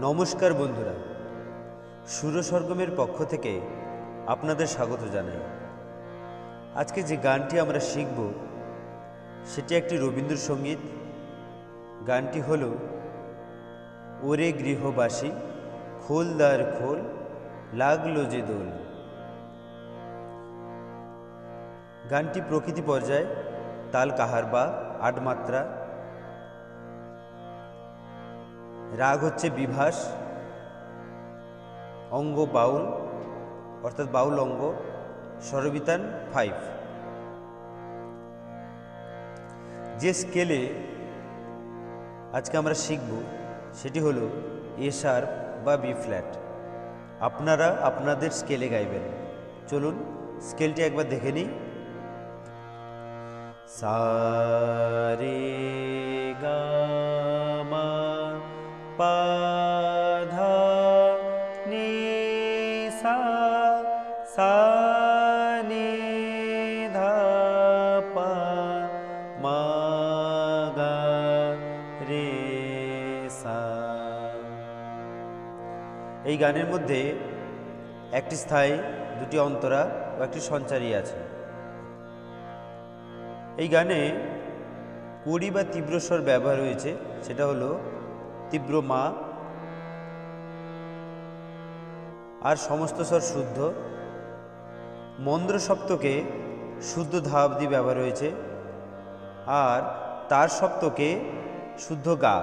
নমস্কার বন্ধুরা, সুর সরগমের পক্ষ থেকে আপনাদের স্বাগত জানাই। আজকে যে গানটি আমরা শিখব সেটি একটি রবীন্দ্রসঙ্গীত। গানটি হল ওরে গৃহবাসী খোল দ্বার খোল লাগলো যে দোল। গানটি প্রকৃতি পর্যায়ে, তাল কাহারবা, ৮ মাত্রা, রাগ হচ্ছে বিভাস, অঙ্গ বাউল অর্থাৎ বাউল অঙ্গ, স্বরবিতান 5। যে স্কেলে আজকে আমরা শিখব সেটি হলো এ শার্প বা বি ফ্ল্যাট। আপনারা আপনাদের স্কেলে গাইবেন। চলুন স্কেলটি একবার দেখে নিই। সা রে গা মা পা ধা নি সা, সা নি ধা পা মা গা রে সা। এই গানের মধ্যে একটি স্থায়ী, দুটি অন্তরা ও একটি সঞ্চারী আছে। এই গানে কড়ি বা তীব্র স্বর ব্যবহার হয়েছে, সেটা হলো তীব্র মা, আর সমস্ত স্বর শুদ্ধ। মন্দ্র সপ্তকে শুদ্ধ ধা অবধি ব্যবহার হয়েছে, আর তার সপ্তকে শুদ্ধ গা।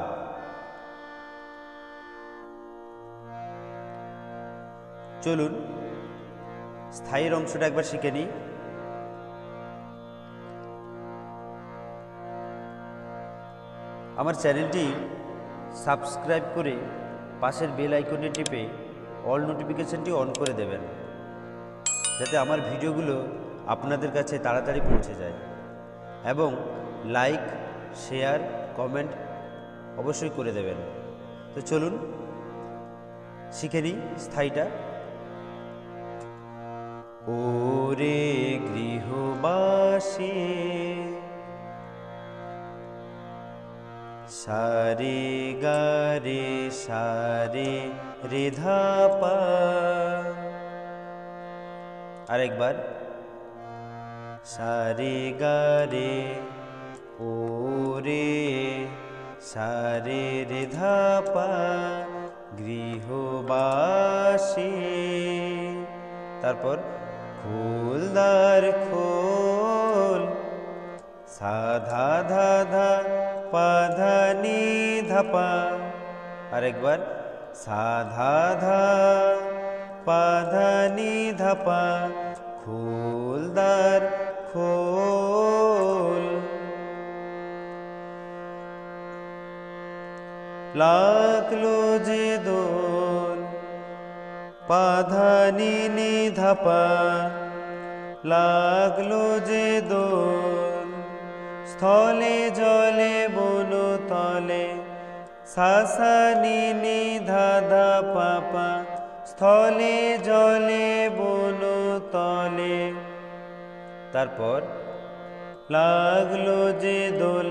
চলুন স্থায়ীর অংশটা একবার শিখে নিই। আমার চ্যানেলটি সাবস্ক্রাইব করে পাশের বেল আইকনে টিপে অল নোটিফিকেশনটি অন করে দেবেন, যাতে আমার ভিডিওগুলো আপনাদের কাছে তাড়াতাড়ি পৌঁছে যায়। এবং লাইক, শেয়ার, কমেন্ট অবশ্যই করে দেবেন। তো চলুন শিখে নিই স্থায়ীটা। ওরে গৃহবাসী সারে গা রে সারে রে ধা পা। আরেকবার সারে গা রে ও রে সারে রে ধা পা গৃহবাসী। তারপর খোল দ্বার খোল সা ধা ধা ধা পা ধা নি ধা পা। আরেকবার সা ধা ধা পা ধা নি ধা পা খোল দ্বার খোল। লাগলো যে দোল পা ধা নি নি ধা পা। লাগলো যে দোল স্থলে জলে বনো তলে সা সা নি নি ধা ধা পা পা। স্থলে জলে বনো তলে। তারপর লাগলো যে দোল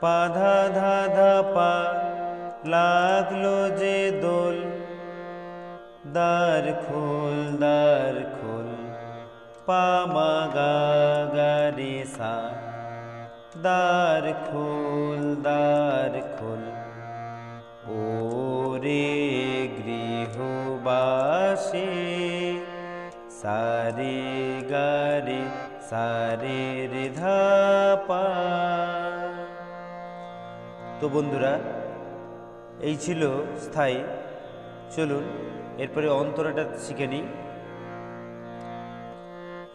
পা ধা ধা ধা পা। লাগলো যে দোল দ্বার খোল দ্বার খোল পা মা গা গা রে সা। দ্বার খোল দ্বার খোল ও রে গৃহবাসী সারে গা রে সারে রে ধা পা। তো বন্ধুরা, এই ছিল স্থায়ী। চলুন এরপরে অন্তরাটা শিখে নিই।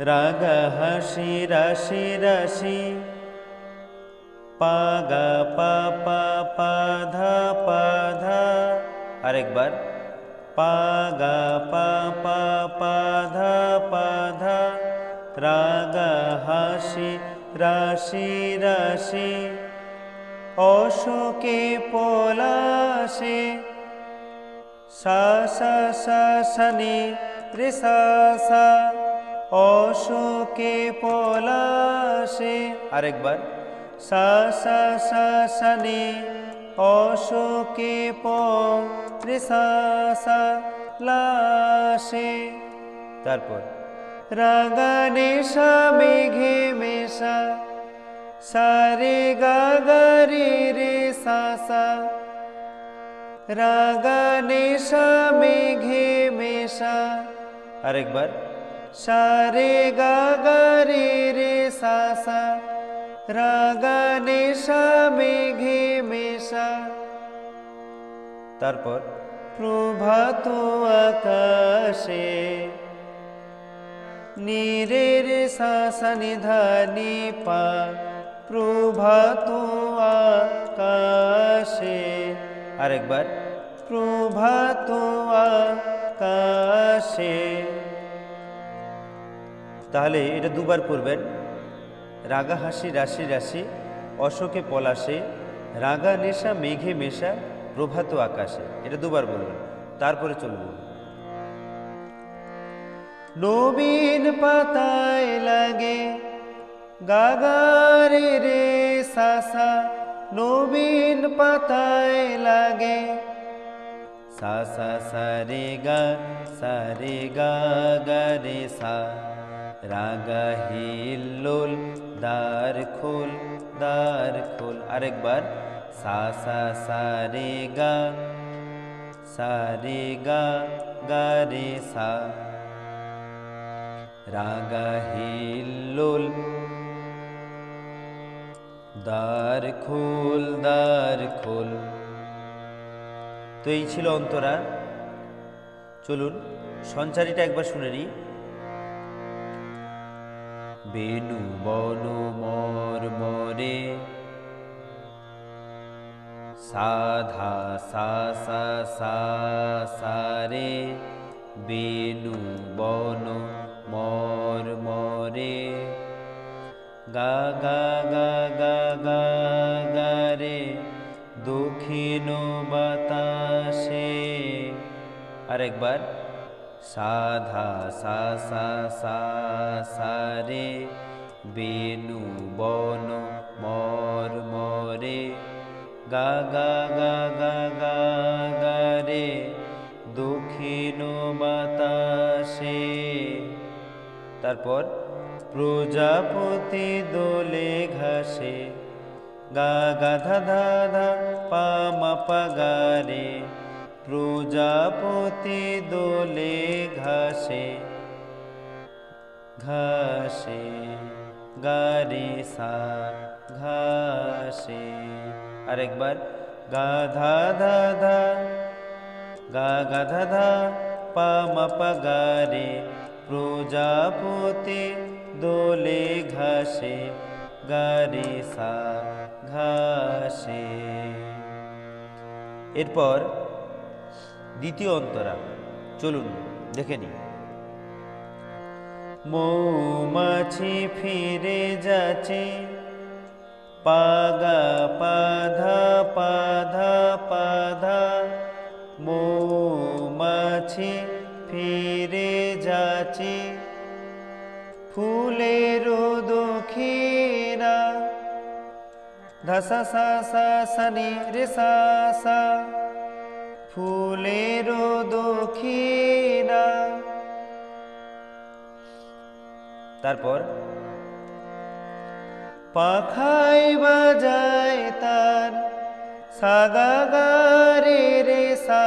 রাগা হাসি রাশি রাশি পা গা পা পা পা ধা পা ধা। আরেকবার পা গা পা পা পা ধা পা ধা। রাগা হাসি রাশি রাশি অশোকে পলাশে সা সা সা সা নি রে সা সা। অশোকে পলাশে। আরেকবার সা সা সা সা নি অশোকে পরে সা সা লাশে। তারপর রাগা নেশা মেঘে মেশা সারে গা গা রে রে সা সা। রাগা নেশা মেঘে মেশা, আরেকবার সারে গা গা রে রে সা সা। রাগা নেশা মেঘে মেশা। তারপর প্রভাত আকাশে নীরে রে সা সা নি ধা নি পা। প্রভাত আকাশে, আরেকবার প্রভাত আকাশে। তাহলে এটা দুবার পড়বেন। রাগা হাসি রাশি রাশি অশোকে পলাশে রাগা নেশা মেঘে মেশা প্রভাত আকাশে, এটা দুবার বলবেন। তারপরে চলব নবীন পাতায় লাগে গাগারে রে সা সা। নবীন পাতায় লাগে সা সা সা রে গা গা রে সা। রাগা হিল্লোল দ্বার খোল দ্বার খোল, আরেকবার সা সা সা রে গা গা রে সা। রাগা হিল্লোল দ্বার খোল দ্বার খোল। তো এই ছিল অন্তরা। চলুন সঞ্চারীটা একবার শুনে নিই। বেনু বন মর মরে সাধা সা সা সা সা রে। বেনু বন মর মরে গা গা গা গা গা গা রে দক্ষিণ বাতাসে। আরেকবার সাধা সা সা সা সা রে। বেনু বন মর মরে গা গা গা গা গা গা রে দক্ষিণ বাতাসে। তারপর প্রজাপতি দোলে ঘাসে গা গা ধা ধা ধা পা মা পা গা রে। প্রজাপতি দোলে ঘাসে ঘাসে গা রে সা ঘাসে। আরেকবার গা ধা ধা ধা গা গা ধা ধা পা মা পা গা রে। প্রজাপতি দোলে ঘাসে গা রে সা ঘাসে। এরপর দ্বিতীয় অন্তরা, চলুন দেখে নিই। মৌমাছি ফিরে যাচ্ছে পাগা পাধা পাধা পাধা। মৌমাছি ফিরে যাচ্ছে ফুলের দক্ষিণা। ধসা সা সা সা নি রে সা সা। ফুলের দক্ষিণা। তারপর পাখাই বাজায় তার সা গা গা রে রে সা।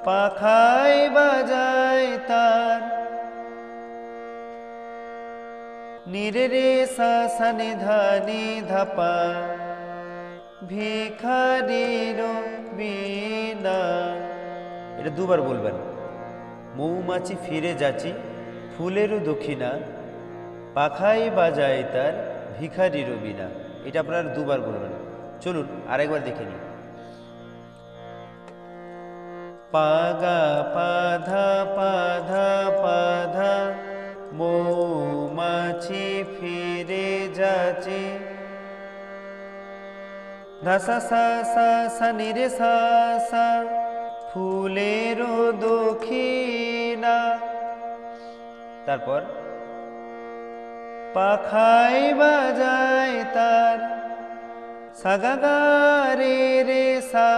পাখাই বাজায় তার নিরে রে সা সা নি ধা নি ধা পা। ভিখারির বিনা, এটা দুবার বলবেন। মৌমাছি ফিরে যাচ্ছি ফুলেরও দক্ষিণা পাখাই বাজায় তার ভিখারির বিনা, এটা আপনারা দুবার বলবেন। চলুন আরেকবার দেখে নিই। পাগা পাধা পাধা পাধা মৌমাছি ফিরে যাচ্ছে ধসা সা সা সা নি রে সা সা। ফুলের দক্ষিণা। তারপর পাখাই বাজায় তার সা গা গা রে রে সা,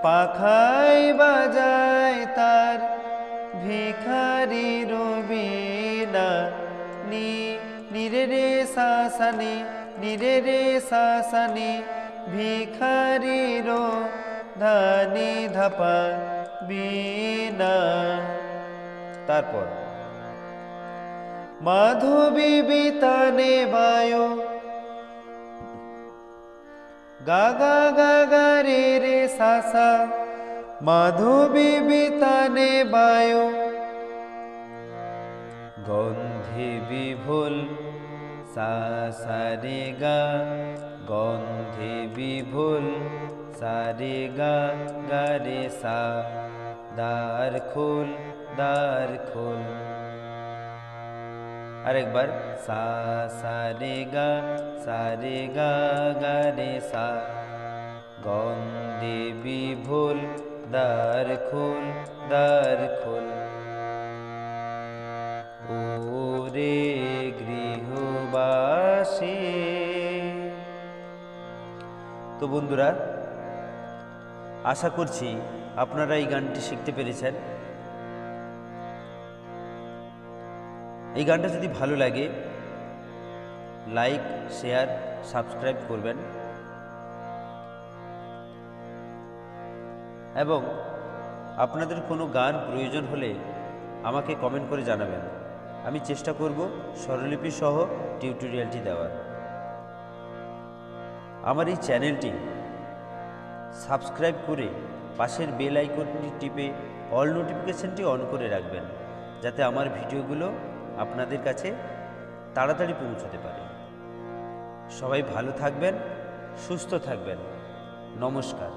পাখাই বাজায় তার, ভিখারি রবিনা। নি নি রে রে সা সা নি, নি রে রে সা সা নি, ভিখারি রো ধা নি ধা পা বিনা। তারপর মাধবী বিতানে বায়ু, গা গা গা গা রে রে সা সা, মাধবী বিতানে বায়ু। গন্ধে বিভুল সা সা রে গা, গন্ধে বিভুল সা রে গা গা রে সা, দ্বার খোল দ্বার খোল। আরেকবার সা সা রে গা গা রে সা, গন্ধে বিভুল দ্বার খোল দ্বার খোল। ওরে গৃহবাসী। তো বন্ধুরা, আশা করছি আপনারা এই গানটি শিখতে পেরেছেন। এই গানটা যদি ভালো লাগে লাইক, শেয়ার, সাবস্ক্রাইব করবেন এবং আপনাদের কোনো গান প্রয়োজন হলে আমাকে কমেন্ট করে জানাবেন। আমি চেষ্টা করব স্বরলিপি সহ টিউটোরিয়ালটি দেওয়ার। আমার এই চ্যানেলটি সাবস্ক্রাইব করে পাশের বেল আইকনটি টিপে অল নোটিফিকেশনটি অন করে রাখবেন, যাতে আমার ভিডিওগুলো আপনাদের কাছে তাড়াতাড়ি পৌঁছতে পারে। সবাই ভালো থাকবেন, সুস্থ থাকবেন। নমস্কার।